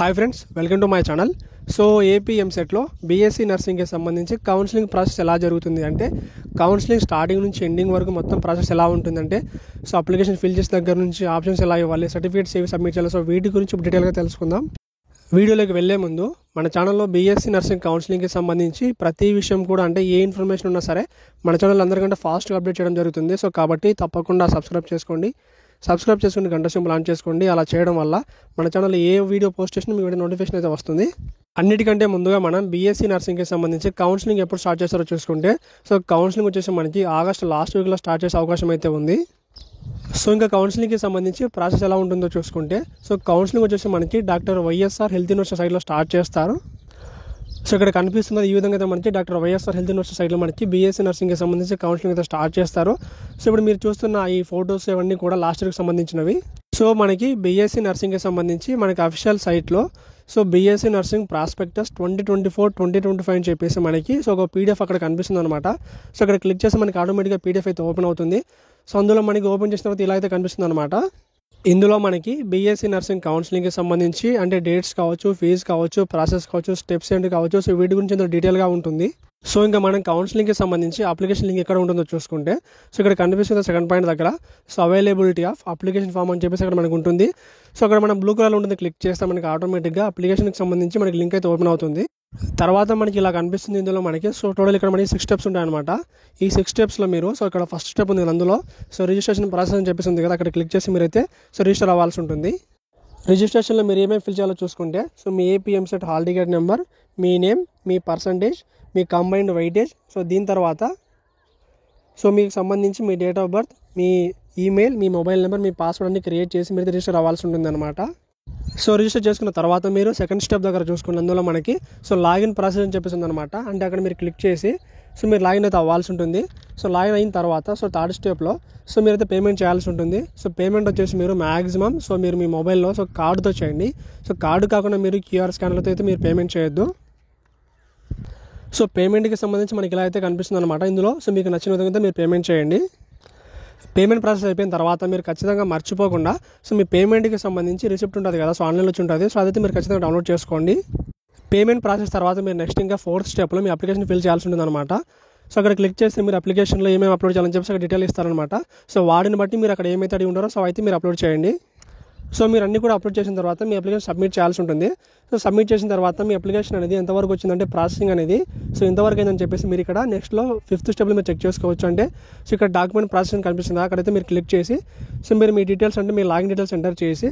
Hi friends, welcome to my channel. So AP ఎంసెట్లో BSc నర్సింగ్కి సంబంధించి counselling process ఎలా జరుగుతుంది అంటే, కౌన్సిలింగ్ స్టార్టింగ్ నుంచి ఎండింగ్ వరకు మొత్తం ప్రాసెస్ ఎలా ఉంటుందంటే, సో అప్లికేషన్ ఫిల్ చేసిన దగ్గర నుంచి ఆప్షన్స్ ఎలా ఇవ్వాలి, సర్టిఫికేట్స్ ఏవి సబ్మిట్ చేయాలి, సో వీటి గురించి డీటెయిల్గా తెలుసుకుందాం. వీడియోలోకి వెళ్లే ముందు మన ఛానల్లో బీఎస్సీ నర్సింగ్ కౌన్సిలింగ్కి సంబంధించి ప్రతి విషయం కూడా అంటే ఏ ఇన్ఫర్మేషన్ ఉన్నా సరే మన ఛానల్ అందరికంటే ఫాస్ట్గా అప్డేట్ చేయడం జరుగుతుంది. సో కాబట్టి తప్పకుండా సబ్స్క్రైబ్ చేసుకుని గంట సింబల్ ఆన్ చేసుకోండి. అలా చేయడం వల్ల మన ఛానల్ ఏ వీడియో పోస్ట్ చేసినా మీ వీడియో నోటిఫికేషన్ అయితే వస్తుంది. అన్నిటికంటే ముందుగా మనం బీఎస్సీ నర్సింగ్కి సంబంధించి కౌన్సిలింగ్ ఎప్పుడు స్టార్ట్ చేస్తారో చూసుకుంటే, సో కౌన్సిలింగ్ వచ్చేసి మనకి ఆగస్ట్ లాస్ట్ వీక్లో స్టార్ట్ చేసే అవకాశం అయితే ఉంది. సో ఇంకా కౌన్సిలింగ్కి సంబంధించి ప్రాసెస్ ఎలా ఉంటుందో చూసుకుంటే, సో కౌన్సిలింగ్ వచ్చేసి మనకి డాక్టర్ వైఎస్ఆర్ హెల్త్ యూనివర్సిటీ సైడ్లో స్టార్ట్ చేస్తారు. సో ఇక్కడ కనిపిస్తున్నది ఈ విధంగా అయితే మనకి డాక్టర్ వైఎస్ఆర్ హెల్త్ యూనివర్సిటీ సైడ్లో మనకి బీఎస్సీ నర్సింగ్కి సంబంధించి కౌన్సిలింగ్ అయితే స్టార్ట్ చేస్తారు. సో ఇప్పుడు మీరు చూస్తున్న ఈ ఫొటోస్ ఇవన్నీ కూడా లాస్ట్ ఇయర్కి సంబంధించినవి. సో మనకి బీఎస్సీ నర్సింగ్కి సంబంధించి మనకి అఫీషియల్ సైట్లో సో బీఎస్సీ నర్సింగ్ ప్రాస్పెక్టస్ 2024-2025 అని చెప్పేసి మనకి సో ఒక పీడిఎఫ్ అక్కడ కనిపిస్తుంది అనమాట. సో అక్కడ క్లిక్ చేసి మనకి ఆటోమేటిక్గా పీడిఎఫ్ అయితే ఓపెన్ అవుతుంది. సో అందులో మనకి ఓపెన్ చేసిన తర్వాత ఇలా అయితే కనిపిస్తుంది అనమాట. ఇందులో మనకి బీఎస్సీ నర్సింగ్ కౌన్సిలింగ్కి సంబంధించి అంటే డేట్స్ కావచ్చు, ఫీజు కావచ్చు, ప్రాసెస్ కావచ్చు, స్టెప్స్ ఏంటి కావచ్చు, సో వీటి గురించి ఇందులో డీటెయిల్గా ఉంటుంది. సో ఇంకా మనం కౌన్సిలింగ్కి సంబంధించి అప్లికేషన్ లింక్ ఎక్కడ ఉంటుందో చూసుకుంటే, సో ఇక్కడ కనిపిస్తుంది సెకండ్ పాయింట్ దగ్గర so availability of application form అని చెప్పేసి అక్కడ మనకు ఉంటుంది. సో అక్కడ మనం బ్లూ కలర్ ఉంటుంది, క్లిక్ చేస్తే మనకి ఆటోమేటిక్గా అప్లికేషన్కి సంబంధించి మనకి లింక్ అయితే ఓపెన్ అవుతుంది. తర్వాత మనకి ఇలా కనిపిస్తుంది ఇందులో మనకి. సో టోటల్ ఇక్కడ మనకి 6 స్టెప్స్ ఉంటాయన్నమాట. ఈ 6 స్టెప్స్లో మీరు సో ఇక్కడ ఫస్ట్ స్టెప్ ఉంది అందులో సో రిజిస్ట్రేషన్ ప్రాసెస్ అని చెప్పేసి ఉంది కదా, అక్కడ క్లిక్ చేసి మీరైతే సో రిజిస్టర్ అవ్వాల్సి ఉంటుంది. రిజిస్ట్రేషన్లో మీరు ఏమేమి ఫిల్ చేయాలో చూసుకుంటే, సో మీ AP EAMCET hall ticket number, మీ నేమ్, మీ పర్సంటేజ్, మీ కంబైన్డ్ వెయిటేజ్, సో దీని తర్వాత సో మీకు సంబంధించి మీ డేట్ ఆఫ్ బర్త్, మీ ఈమెయిల్, మీ మొబైల్ నెంబర్, మీ పాస్వర్డ్ అన్ని క్రియేట్ చేసి మీరు రిజిస్టర్ అవ్వాల్సి ఉంటుంది అనమాట. సో రిజిస్టర్ చేసుకున్న తర్వాత మీరు సెకండ్ స్టెప్ దగ్గర చూసుకున్న అందులో మనకి సో లాగిన్ ప్రాసెస్ అని చెప్పేసి ఉందన్నమాట. అంటే అక్కడ మీరు క్లిక్ చేసి సో మీరు లాగిన్ అయితే అవ్వాల్సి ఉంటుంది. సో లాగిన్ అయిన తర్వాత సో థర్డ్ స్టెప్లో సో మీరైతే పేమెంట్ చేయాల్సి ఉంటుంది. సో పేమెంట్ వచ్చేసి మీరు మ్యాక్సిమం సో మీరు మీ మొబైల్లో సో కార్డుతో చేయండి. సో కార్డు కాకుండా మీరు క్యూఆర్ స్కానర్తో అయితే మీరు పేమెంట్ చేయొద్దు. సో పేమెంట్కి సంబంధించి మనకి ఇలా అయితే కనిపిస్తుంది అనమాట ఇందులో. సో మీకు నచ్చిన విధంగా మీరు పేమెంట్ చేయండి. పేమెంట్ ప్రాసెస్ అయిపోయిన తర్వాత మీరు ఖచ్చితంగా మర్చిపోకుండా సో మీ పేమెంట్కి సంబంధించి రిసిప్ట్ ఉంటుంది కదా, సో ఆన్లైన్లో వచ్చి ఉంటుంది. సో అదైతే మీరు ఖచ్చితంగా డౌన్లోడ్ చేసుకోండి. పేమెంట్ ప్రాసెస్ తర్వాత మీరు నెక్స్ట్ ఇంకా 4th స్టెప్లో మీ అప్లికేషన్ ఫిల్ చేయాల్సి ఉంటుంది అనమాట. సో అక్కడ క్లిక్ చేస్తే మీరు అప్లికేషన్లో ఏమేమి అప్లోడ్ చేయాలని చెప్పి అక్కడ డీటెయిల్ ఇస్తారనమాట. సో వాడిని బట్టి మీరు అక్కడ ఏమైతే అడిగి ఉంటారో సో అయితే మీరు అప్లోడ్ చేయండి. సో మీరు అన్ని కూడా అప్లోడ్ చేసిన తర్వాత మీ అప్లికేషన్ సబ్మిట్ చేయాల్సి ఉంటుంది. సో సబ్మిట్ చేసిన తర్వాత మీ అప్లికేషన్ అనేది ఎంతవరకు వచ్చిందంటే ప్రాసెసింగ్ అనేది సో ఇంతవరకు అయిందని చెప్పేసి మీరు ఇక్కడ నెక్స్ట్లో 5th స్టెప్లో మీరు చెక్ చేసుకోవచ్చు. అంటే సో ఇక్కడ డాక్యుమెంట్ ప్రాసెసింగ్ కనిపిస్తుంది, అక్కడైతే మీరు క్లిక్ చేసి సో మీరు మీ డీటెయిల్స్ అంటే మీ లాగిన్ డీటెయిల్స్ ఎంటర్ చేసి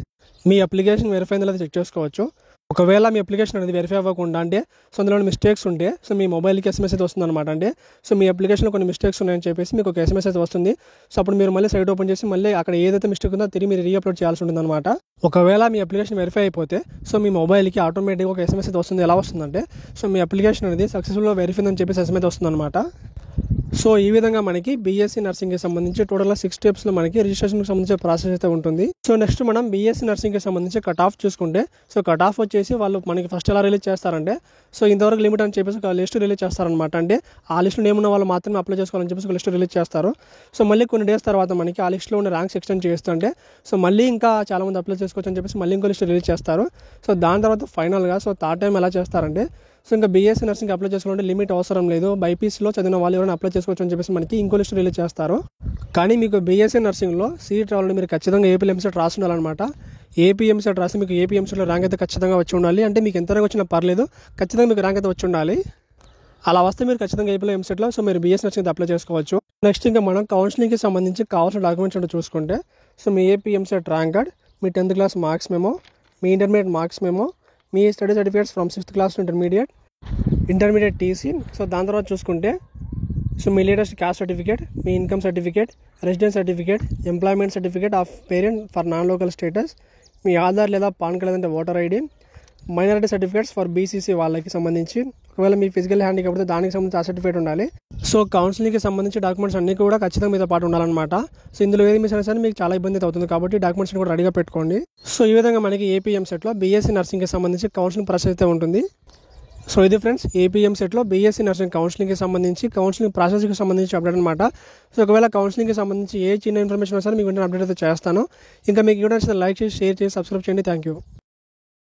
మీ అప్లికేషన్ వెరిఫై అయిందో చెక్ చేసుకోవచ్చు. ఒకవేళ మీ అప్లికేషన్ అనేది వెరిఫై అవ్వకుండా అంటే సో అందులో మిస్టేక్స్ ఉంటే సో మీ మొబైల్కి SMS అయితే వస్తుంది అనమాట. అంటే సో మీ అప్లికేషన్లో కొన్ని మిస్టేక్స్ ఉన్నాయని చెప్పేసి మీకు ఒక SMS అయితే వస్తుంది. సో అప్పుడు మీరు మళ్ళీ సైట్ ఓపెన్ చేసి మళ్ళీ అక్కడ ఏదైతే మిస్టేక్ ఉందో తిరిగి మీరు రీఅప్లోడ్ చేయాల్సి ఉంటుంది అనమాట. ఒకవేళ మీ అప్లికేషన్ వెరిఫై అయిపోతే సో మీ మొబైల్కి ఆటోమేటిక్గా ఒక SMS అయితే వస్తుంది. ఎలా వస్తుందంటే సో మీ అప్లికేషన్ అనేది సక్సెస్ఫుల్గా వెరిఫై అని చెప్పేసి SMS అయితే వస్తుంది అనమాట. సో ఈ విధంగా మనకి బీఎస్సీ నర్సింగ్కి సంబంధించి టోటల్గా 6 స్టెప్స్లో మనకి రిజిస్ట్రేషన్కి సంబంధించిన ప్రాసెస్ అయితే ఉంటుంది. సో నెక్స్ట్ మనం బీఎస్సీ నర్సింగ్కి సంబంధించి కట్ ఆఫ్ చూసుకుంటే, సో కట్ ఆఫ్ వచ్చేసి వాళ్ళు మనకి ఫస్ట్ ఎలా రిలీజ్ చేస్తారంటే సో ఇంతవరకు లిమిట్ అని చెప్పేసి ఒక లిస్ట్ రిలీజ్ చేస్తారనమాట. అంటే ఆ లిస్ట్లో ఏమున్న వాళ్ళు మాత్రమే అప్లై చేసుకోవాలని చెప్పేసి ఒక లిస్ట్ రిలీజ్ చేస్తారు. సో మళ్ళీ కొన్ని డేస్ తర్వాత మనకి ఆ లిస్ట్లో ఉన్న ర్యాంక్స్ ఎక్స్టెండ్ చేస్తుంటే సో మళ్ళీ ఇంకా చాలామంది అప్లై చేసుకోవచ్చు అని చెప్పేసి మళ్ళీ ఇంకో లిస్ట్ రిలీజ్ చేస్తారు. సో దాని తర్వాత ఫైనల్గా సో థర్డ్ టైం ఎలా చేస్తారంటే సో ఇంకా బీఎస్సీ నర్సింగ్ అప్లై చేసుకోవాలంటే లిమిట్ అవసరం లేదు, బైపీసీలో చదివిన వాళ్ళు ఎవరైనా అప్లై చేసుకోవచ్చు అని చెప్పేసి మనకి ఇంకో లిస్ట్ రిలీజ్ చేస్తారు. కానీ మీకు బీఎస్సీ నర్సింగ్లో సీట్ రావాలంటే మీరు ఖచ్చితంగా ఏపీ ఎంసెట్ రాసి ఉండాలన్నమాట. ఏపీ ఎంసెట్ రాసి మీకు ఏపీ ఎంసెట్లో ర్యాంక్ అయితే ఖచ్చితంగా వచ్చి ఉండాలి. అంటే మీకు ఎంత ర్యాంక్ వచ్చినా పర్లేదు, ఖచ్చితంగా మీకు ర్యాంక్ అయితే వచ్చి ఉండాలి. అలా వస్తే మీరు ఖచ్చితంగా ఏపీలో ఎంసెట్లో సో మీరు బీఎస్సీ నర్సింగ్ అప్లై చేసుకోవచ్చు. నెక్స్ట్ ఇంకా మనం కౌన్సిలింగ్కి సంబంధించి కావాల్సిన డాక్యుమెంట్స్ అంటే చూసుకుంటే సో మీ ఏపీ ఎంసెట్ ర్యాంక్ కార్డ్, మీ 10th క్లాస్ మార్క్స్ మెమో, మీ ఇంటర్మీడియట్ మార్క్స్ మెమో, మీ study certificates from 6th class to intermediate TC. So దాని తర్వాత చూసుకుంటే సో మీ లేటెస్ట్ క్యాస్ట్ సర్టిఫికేట్, మీ income certificate, residence certificate, employment certificate of parent for non local status, మీ ఆధార్ లేదా PAN card లేదంటే voter ID, minority certificates for BCC వాళ్ళకి సంబంధించి, ఒకవేళ మీ ఫిజికల్ హ్యాండిక్యాప్ అయితే దానికి సంబంధించి ఆ సర్టిఫికేట్ ఉండాలి. సో కౌన్సిలింగ్కి సంబంధించి డాక్యుమెంట్స్ అన్నీ కూడా ఖచ్చితంగా మీతో పాటు ఉండాలన్నమాట. సో ఇందులో ఏది మిస్ అయినా సరే మీకు చాలా ఇబ్బంది అవుతుంది కాబట్టి డాక్యుమెంట్స్ కూడా రెడీగా పెట్టుకోండి. సో ఈ విధంగా మనకి ఏపీ ఎంసెట్లో బీఎస్సీ నర్సింగ్కి సంబంధించి కౌన్సిలింగ్ ప్రాసెస్ అయితే ఉంటుంది. సో ఇది ఫ్రెండ్స్ ఏపీ ఎంసెట్లో బీఎస్సీ నర్సింగ్ కౌన్సిలింగ్కి సంబంధించి కౌన్సిలింగ్ ప్రాసెస్కి సంబంధించి అప్డేట్ అనమాట. సో ఒకవేళ కౌన్సిలింగ్కి సంబంధించి ఏ చిన్న ఇన్ఫర్మేషన్ వస్తే మీకు వెంటనే అప్డేట్ అయితే చేస్తాను. ఇంకా మీకు వీడియో నచ్చితే లైక్ చేసి, షేర్ చేసి, సబ్స్క్రైబ్ చేయండి. Thank you.